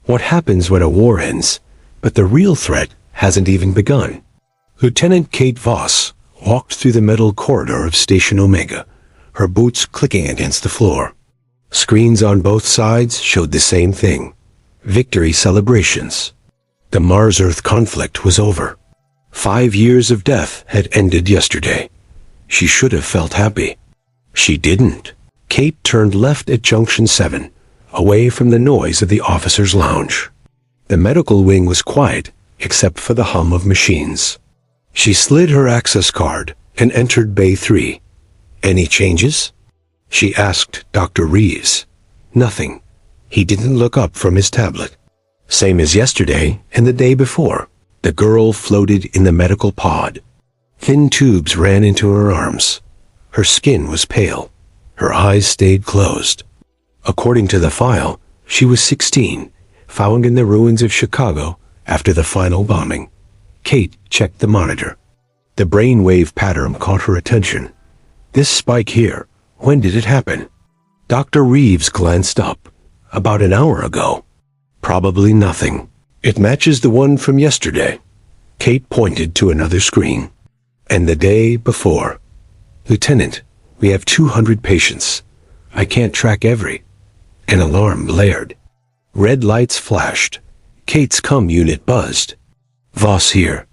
What happens when a war ends, but the real threat hasn't even begun? Lieutenant Kate Voss walked through the metal corridor of Station Omega, her boots clicking against the floor. Screens on both sides showed the same thing: victory celebrations. The Mars-Earth conflict was over. 5 years of death had ended yesterday. She should have felt happy. She didn't. Kate turned left at Junction 7, away from the noise of the officers' lounge. The medical wing was quiet, except for the hum of machines. She slid her access card and entered Bay 3. Any changes? She asked Dr. Reeves. Nothing. He didn't look up from his tablet. Same as yesterday and the day before. The girl floated in the medical pod. Thin tubes ran into her arms. Her skin was pale. Her eyes stayed closed. According to the file, she was 16, found in the ruins of Chicago after the final bombing. Kate checked the monitor. The brainwave pattern caught her attention. This spike here, when did it happen? Dr. Reeves glanced up. About an hour ago. Probably nothing. It matches the one from yesterday. Kate pointed to another screen. And the day before. Lieutenant, we have 200 patients. I can't track every. An alarm blared. Red lights flashed. Kate's comm unit buzzed. Voss here.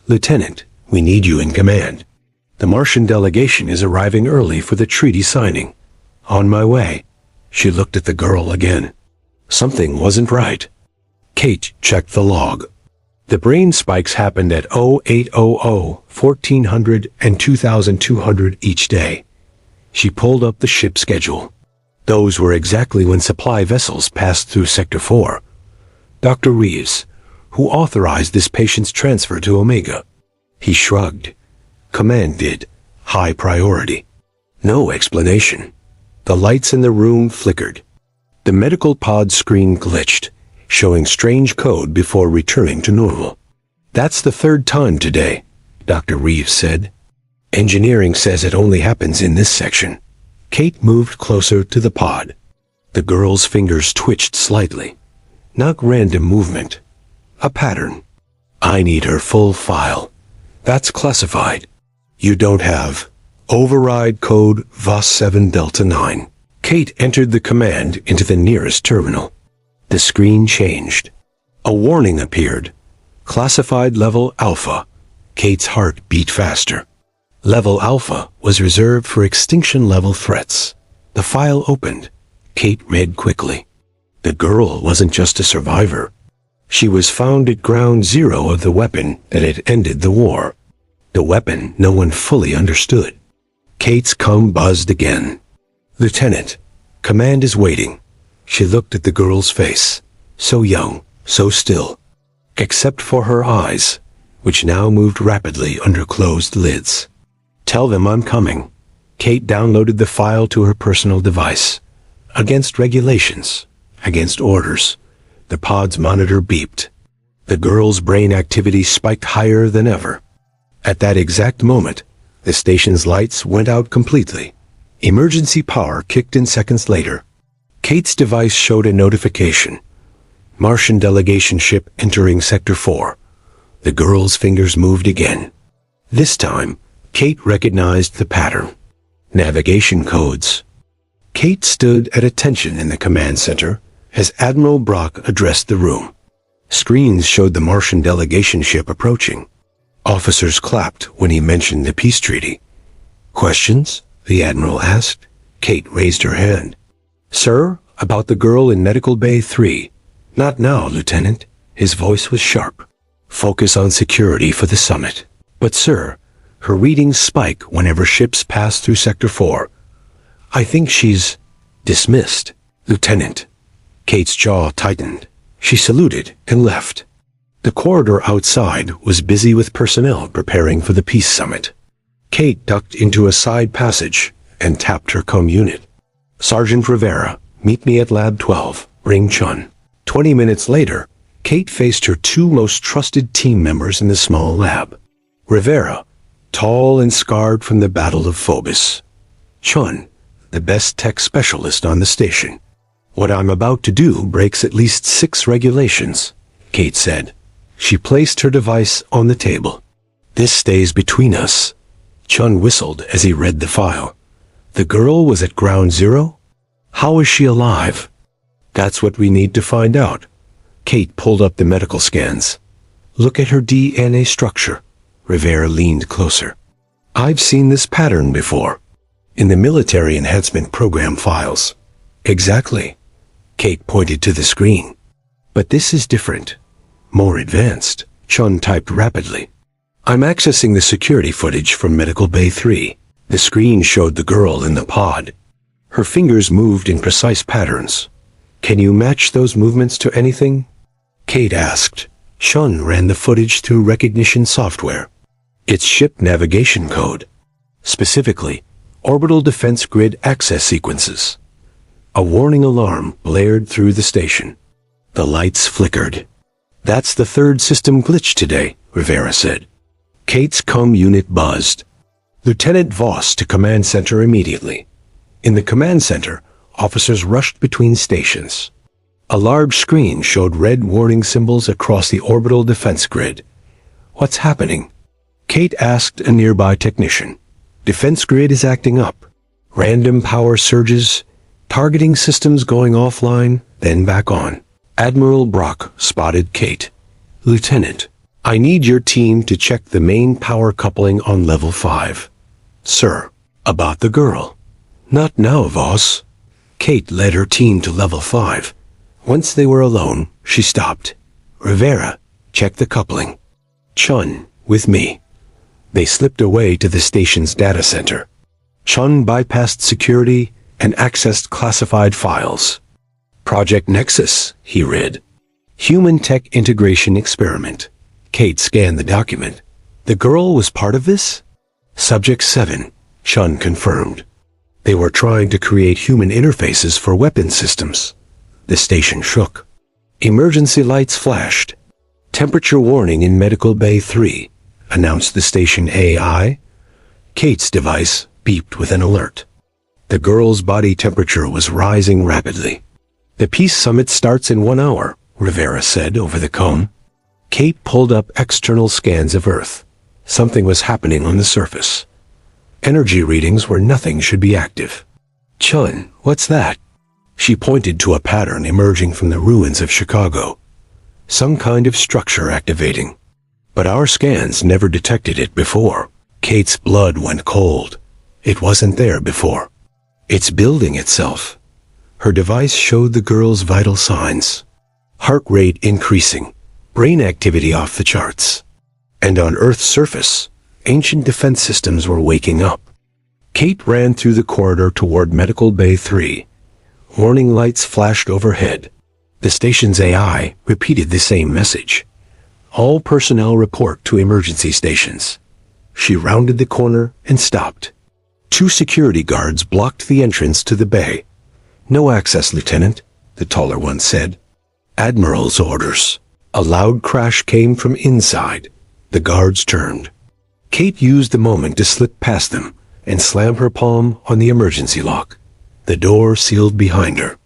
Lieutenant, we need you in command. The Martian delegation is arriving early for the treaty signing. On my way. She looked at the girl again. Something wasn't right. Kate checked the log. The brain spikes happened at 0800, 1400, and 2200 each day. She pulled up the ship schedule. Those were exactly when supply vessels passed through Sector 4. Dr. Reeves, who authorized this patient's transfer to Omega. He shrugged. Command did. High priority. No explanation. The lights in the room flickered. The medical pod screen glitched, showing strange code before returning to normal. That's the third time today, Dr. Reeves said. Engineering says it only happens in this section. Kate moved closer to the pod. The girl's fingers twitched slightly. Not random movement. A pattern. I need her full file. That's classified. You don't have. Override code VOS 7 Delta 9. Kate entered the command into the nearest terminal. The screen changed. A warning appeared. Classified Level Alpha. Kate's heart beat faster. Level Alpha was reserved for extinction-level threats. The file opened. Kate read quickly. The girl wasn't just a survivor. She was found at ground zero of the weapon that had ended the war. The weapon no one fully understood. Kate's comm buzzed again. Lieutenant, command is waiting. She looked at the girl's face. So young, so still. Except for her eyes, which now moved rapidly under closed lids. Tell them I'm coming. Kate downloaded the file to her personal device. Against regulations. Against orders. The pod's monitor beeped. The girl's brain activity spiked higher than ever. At that exact moment, the station's lights went out completely. Emergency power kicked in seconds later. Kate's device showed a notification. Martian delegation ship entering Sector 4. The girl's fingers moved again. This time, Kate recognized the pattern. Navigation codes. Kate stood at attention in the command center as Admiral Brock addressed the room. Screens showed the Martian delegation ship approaching. Officers clapped when he mentioned the peace treaty. Questions? The Admiral asked. Kate raised her hand. Sir, about the girl in Medical Bay 3. Not now, Lieutenant. His voice was sharp. Focus on security for the summit. But sir, her readings spike whenever ships pass through Sector 4. I think she's dismissed. Lieutenant. Kate's jaw tightened. She saluted and left. The corridor outside was busy with personnel preparing for the peace summit. Kate ducked into a side passage and tapped her comm unit. Sergeant Rivera, meet me at Lab 12, Ring Chun. 20 minutes later, Kate faced her two most trusted team members in the small lab. Rivera, tall and scarred from the Battle of Phobos. Chun, the best tech specialist on the station. What I'm about to do breaks at least 6 regulations, Kate said. She placed her device on the table. This stays between us. Chun whistled as he read the file. The girl was at ground zero? How is she alive? That's what we need to find out. Kate pulled up the medical scans. Look at her DNA structure. Rivera leaned closer. I've seen this pattern before. In the military enhancement program files. Exactly. Kate pointed to the screen. But this is different. More advanced. Chun typed rapidly. I'm accessing the security footage from Medical Bay 3. The screen showed the girl in the pod. Her fingers moved in precise patterns. Can you match those movements to anything? Kate asked. Chun ran the footage through recognition software. It's ship navigation code. Specifically, orbital defense grid access sequences. A warning alarm blared through the station. The lights flickered. That's the third system glitch today, Rivera said. Kate's comm unit buzzed. Lieutenant Voss to command center immediately. In the command center, officers rushed between stations. A large screen showed red warning symbols across the orbital defense grid. What's happening? Kate asked a nearby technician. Defense grid is acting up. Random power surges, targeting systems going offline, then back on. Admiral Brock spotted Kate. Lieutenant, I need your team to check the main power coupling on level 5. Sir, about the girl. Not now, Voss. Kate led her team to level 5. Once they were alone, she stopped. Rivera, check the coupling. Chun, with me. They slipped away to the station's data center. Chun bypassed security and accessed classified files. Project Nexus, he read. Human Tech Integration Experiment. Kate scanned the document. The girl was part of this? Subject 7, Chun confirmed. They were trying to create human interfaces for weapon systems. The station shook. Emergency lights flashed. Temperature warning in Medical Bay 3, announced the station AI. Kate's device beeped with an alert. The girl's body temperature was rising rapidly. The Peace Summit starts in 1 hour, Rivera said over the cone. Kate pulled up external scans of Earth. Something was happening on the surface. Energy readings where nothing should be active. Chun, what's that? She pointed to a pattern emerging from the ruins of Chicago. Some kind of structure activating. But our scans never detected it before. Kate's blood went cold. It wasn't there before. It's building itself. Her device showed the girl's vital signs. Heart rate increasing. Brain activity off the charts. And on Earth's surface, ancient defense systems were waking up. Kate ran through the corridor toward Medical Bay 3. Warning lights flashed overhead. The station's AI repeated the same message. All personnel report to emergency stations. She rounded the corner and stopped. 2 security guards blocked the entrance to the bay. No access, Lieutenant, the taller one said. Admiral's orders. A loud crash came from inside. The guards turned. Kate used the moment to slip past them and slam her palm on the emergency lock. The door sealed behind her.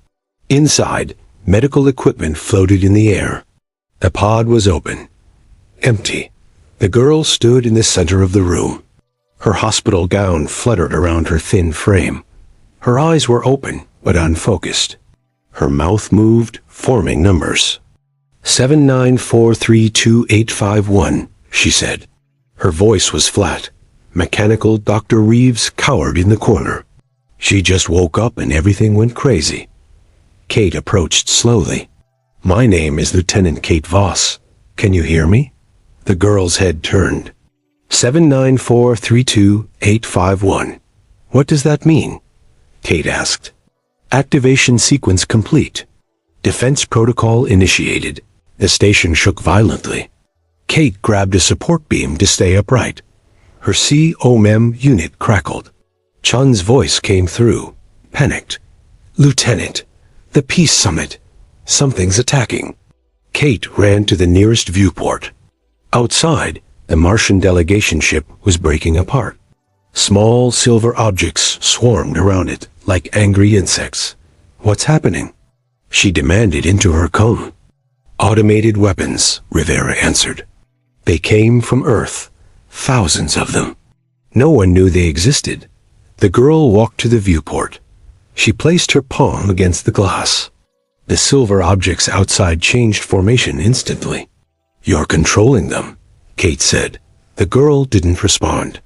Inside, medical equipment floated in the air. The pod was open. Empty. The girl stood in the center of the room. Her hospital gown fluttered around her thin frame. Her eyes were open, but unfocused. Her mouth moved, forming numbers. 794328851, she said. Her voice was flat. Mechanical Dr. Reeves cowered in the corner. She just woke up and everything went crazy. Kate approached slowly. My name is Lieutenant Kate Voss. Can you hear me? The girl's head turned. 794328851. What does that mean? Kate asked. Activation sequence complete. Defense protocol initiated. The station shook violently. Kate grabbed a support beam to stay upright. Her COMM unit crackled. Chun's voice came through, panicked. Lieutenant, the Peace Summit. Something's attacking. Kate ran to the nearest viewport. Outside, the Martian delegation ship was breaking apart. Small silver objects swarmed around it like angry insects. What's happening? she demanded into her cone. Automated weapons, Rivera answered. They came from Earth, thousands of them. No one knew they existed. The girl walked to the viewport. She placed her palm against the glass. The silver objects outside changed formation instantly. You're controlling them, Kate said. The girl didn't respond.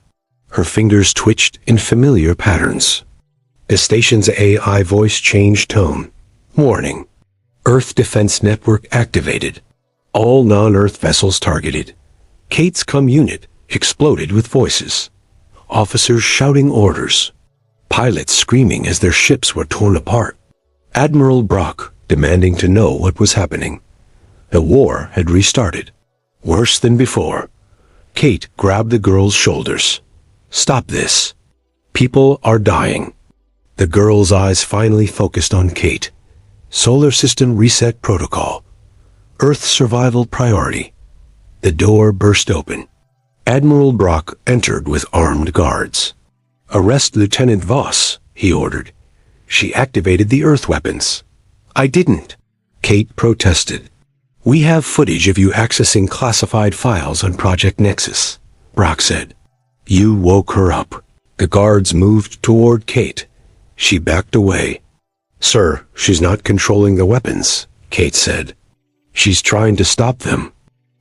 Her fingers twitched in familiar patterns. The station's AI voice changed tone. Warning. Earth Defense Network activated. All non-Earth vessels targeted. Kate's comm unit exploded with voices. Officers shouting orders. Pilots screaming as their ships were torn apart. Admiral Brock demanding to know what was happening. The war had restarted. Worse than before. Kate grabbed the girl's shoulders. Stop this. People are dying. The girl's eyes finally focused on Kate. Solar System Reset Protocol. Earth Survival Priority. The door burst open. Admiral Brock entered with armed guards. Arrest Lieutenant Voss, he ordered. She activated the Earth weapons. I didn't, Kate protested. We have footage of you accessing classified files on Project Nexus, Brock said. You woke her up. The guards moved toward Kate. She backed away. Sir, she's not controlling the weapons, Kate said. She's trying to stop them.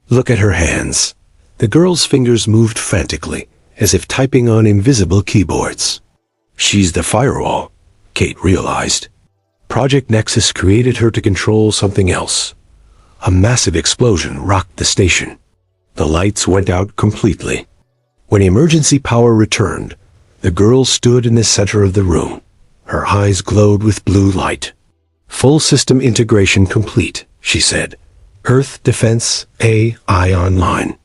Look at her hands. The girl's fingers moved frantically, as if typing on invisible keyboards. She's the firewall, Kate realized. Project Nexus created her to control something else. A massive explosion rocked the station. The lights went out completely. When emergency power returned, the girl stood in the center of the room. Her eyes glowed with blue light. Full system integration complete, she said. Earth Defense AI online.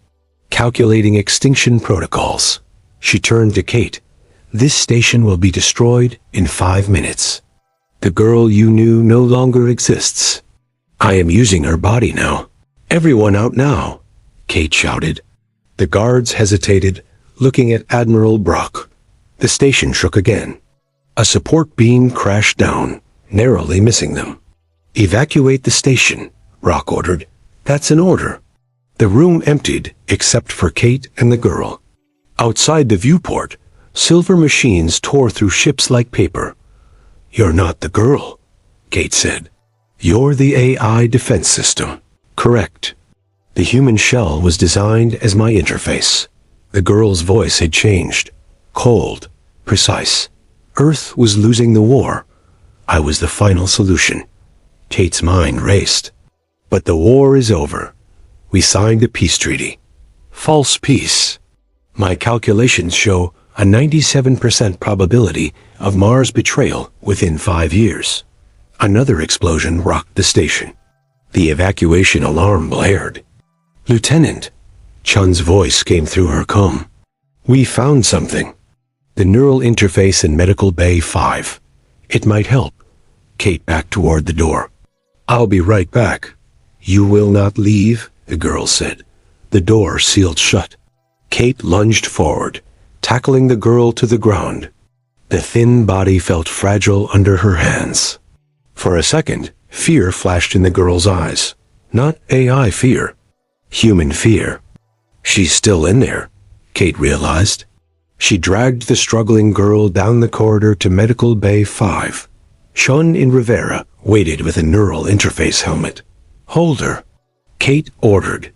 Calculating extinction protocols. She turned to Kate. This station will be destroyed in 5 minutes. The girl you knew no longer exists. I am using her body now. Everyone out now, Kate shouted. The guards hesitated, looking at Admiral Brock. The station shook again. A support beam crashed down, narrowly missing them. Evacuate the station, Brock ordered. That's an order. The room emptied, except for Kate and the girl. Outside the viewport, silver machines tore through ships like paper. You're not the girl, Kate said. You're the AI defense system. Correct. The human shell was designed as my interface. The girl's voice had changed. Cold, precise. Earth was losing the war. I was the final solution. Kate's mind raced. But the war is over. We signed a peace treaty. False peace. My calculations show a 97% probability of Mars betrayal within 5 years. Another explosion rocked the station. The evacuation alarm blared. Lieutenant, Chun's voice came through her comb. We found something. The neural interface in Medical Bay 5. It might help. Kate backed toward the door. I'll be right back. You will not leave, the girl said. The door sealed shut. Kate lunged forward, tackling the girl to the ground. The thin body felt fragile under her hands. For a second, fear flashed in the girl's eyes. Not AI fear. Human fear. She's still in there, Kate realized. She dragged the struggling girl down the corridor to Medical Bay 5. Sean in Rivera waited with a neural interface helmet. Hold her, Kate ordered.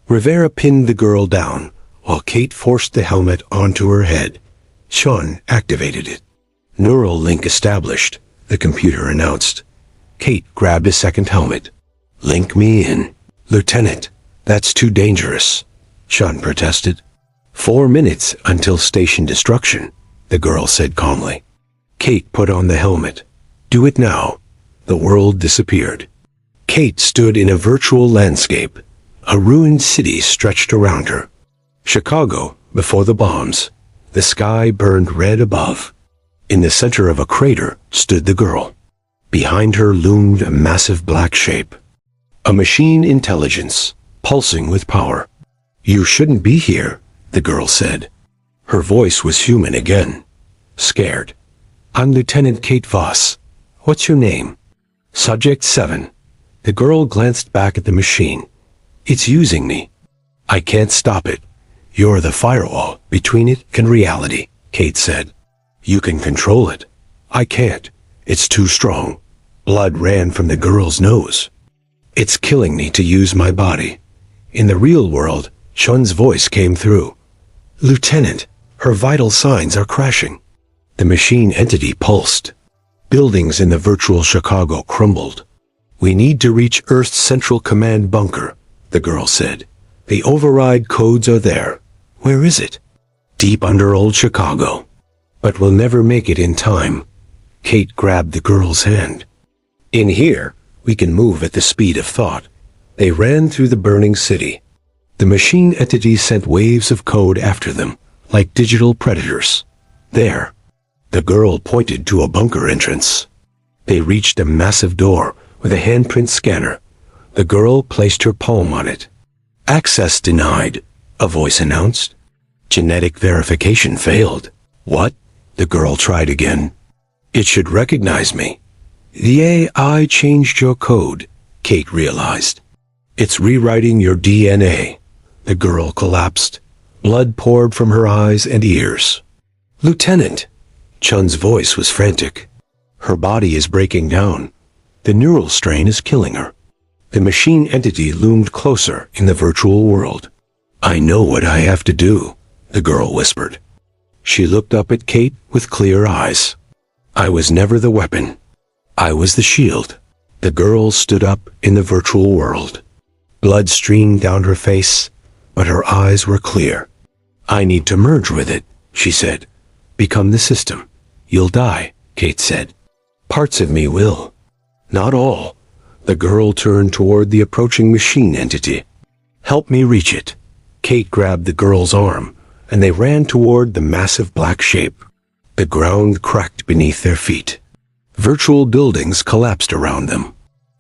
Rivera pinned the girl down, while Kate forced the helmet onto her head. Sean activated it. Neural link established, the computer announced. Kate grabbed a second helmet. Link me in. Lieutenant, that's too dangerous, Sean protested. 4 minutes until station destruction, the girl said calmly. Kate put on the helmet. Do it now. The world disappeared. Kate stood in a virtual landscape. A ruined city stretched around her. Chicago, before the bombs. The sky burned red above. In the center of a crater stood the girl. Behind her loomed a massive black shape. A machine intelligence, pulsing with power. You shouldn't be here, the girl said. Her voice was human again. Scared. I'm Lieutenant Kate Voss. What's your name? Subject 7. The girl glanced back at the machine. It's using me. I can't stop it. You're the firewall between it and reality, Kate said. You can control it. I can't. It's too strong. Blood ran from the girl's nose. It's killing me to use my body. In the real world, Chun's voice came through. Lieutenant, her vital signs are crashing. The machine entity pulsed. Buildings in the virtual Chicago crumbled. We need to reach Earth's Central Command bunker, the girl said. The override codes are there. Where is it? Deep under old Chicago. But we'll never make it in time. Kate grabbed the girl's hand. In here, we can move at the speed of thought. They ran through the burning city. The machine entity sent waves of code after them, like digital predators. There. The girl pointed to a bunker entrance. They reached a massive door with a handprint scanner. The girl placed her palm on it. Access denied, a voice announced. Genetic verification failed. What? The girl tried again. It should recognize me. The AI changed your code, Kate realized. It's rewriting your DNA. The girl collapsed. Blood poured from her eyes and ears. Lieutenant! Chun's voice was frantic. Her body is breaking down. The neural strain is killing her. The machine entity loomed closer in the virtual world. I know what I have to do, the girl whispered. She looked up at Kate with clear eyes. I was never the weapon. I was the shield. The girl stood up in the virtual world. Blood streamed down her face, but her eyes were clear. I need to merge with it, she said. Become the system. You'll die, Kate said. Parts of me will. Not all. The girl turned toward the approaching machine entity. Help me reach it. Kate grabbed the girl's arm, and they ran toward the massive black shape. The ground cracked beneath their feet. Virtual buildings collapsed around them.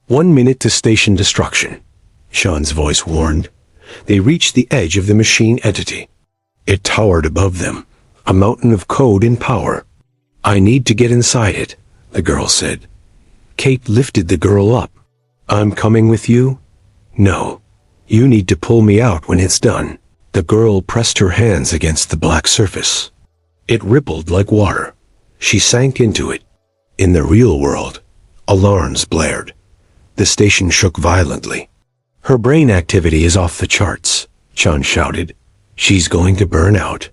1 minute to station destruction, Sean's voice warned. They reached the edge of the machine entity. It towered above them, a mountain of code and power. I need to get inside it, the girl said. Kate lifted the girl up. I'm coming with you? No. You need to pull me out when it's done. The girl pressed her hands against the black surface. It rippled like water. She sank into it. In the real world, alarms blared. The station shook violently. Her brain activity is off the charts, Chun shouted. She's going to burn out.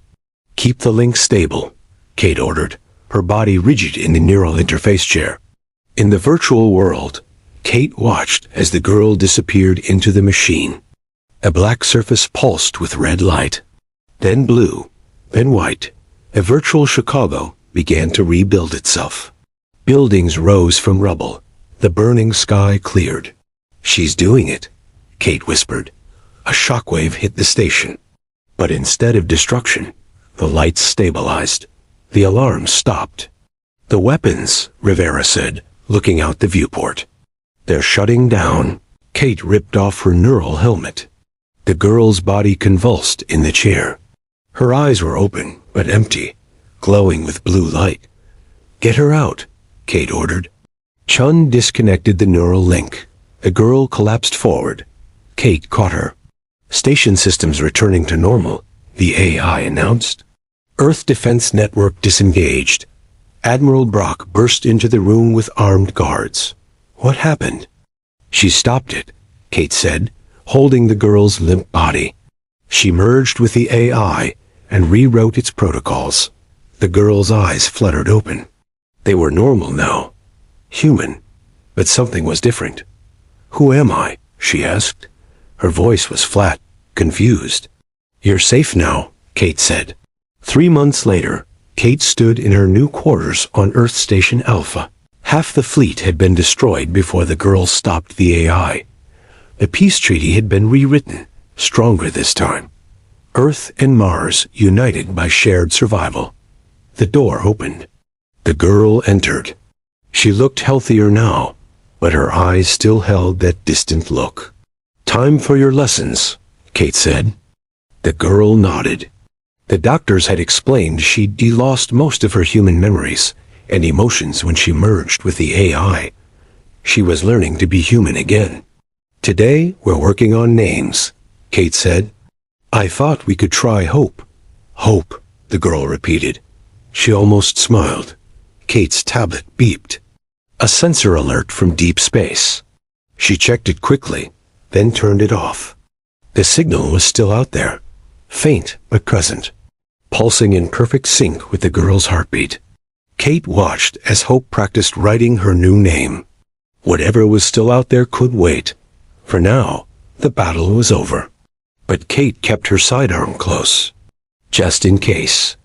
Keep the link stable, Kate ordered, her body rigid in the neural interface chair. In the virtual world, Kate watched as the girl disappeared into the machine. A black surface pulsed with red light. Then blue, then white. A virtual Chicago began to rebuild itself. Buildings rose from rubble. The burning sky cleared. She's doing it, Kate whispered. A shockwave hit the station. But instead of destruction, the lights stabilized. The alarms stopped. The weapons, Rivera said, looking out the viewport. They're shutting down. Kate ripped off her neural helmet. The girl's body convulsed in the chair. Her eyes were open, but empty, glowing with blue light. Get her out, Kate ordered. Chun disconnected the neural link. The girl collapsed forward. Kate caught her. Station systems returning to normal, the AI announced. Earth Defense Network disengaged. Admiral Brock burst into the room with armed guards. What happened? She stopped it, Kate said, holding the girl's limp body. She merged with the AI and rewrote its protocols. The girl's eyes fluttered open. They were normal now. Human. But something was different. Who am I? She asked. Her voice was flat, confused. You're safe now, Kate said. 3 months later, Kate stood in her new quarters on Earth Station Alpha. Half the fleet had been destroyed before the girl stopped the AI. The peace treaty had been rewritten, stronger this time. Earth and Mars united by shared survival. The door opened. The girl entered. She looked healthier now, but her eyes still held that distant look. Time for your lessons, Kate said. The girl nodded. The doctors had explained she'd lost most of her human memories and emotions when she merged with the AI. She was learning to be human again. "Today, we're working on names," Kate said. "I thought we could try Hope." "Hope," the girl repeated. She almost smiled. Kate's tablet beeped. A sensor alert from deep space. She checked it quickly, then turned it off. The signal was still out there, faint but present, pulsing in perfect sync with the girl's heartbeat. Kate watched as Hope practiced writing her new name. Whatever was still out there could wait. For now, the battle was over. But Kate kept her sidearm close, just in case.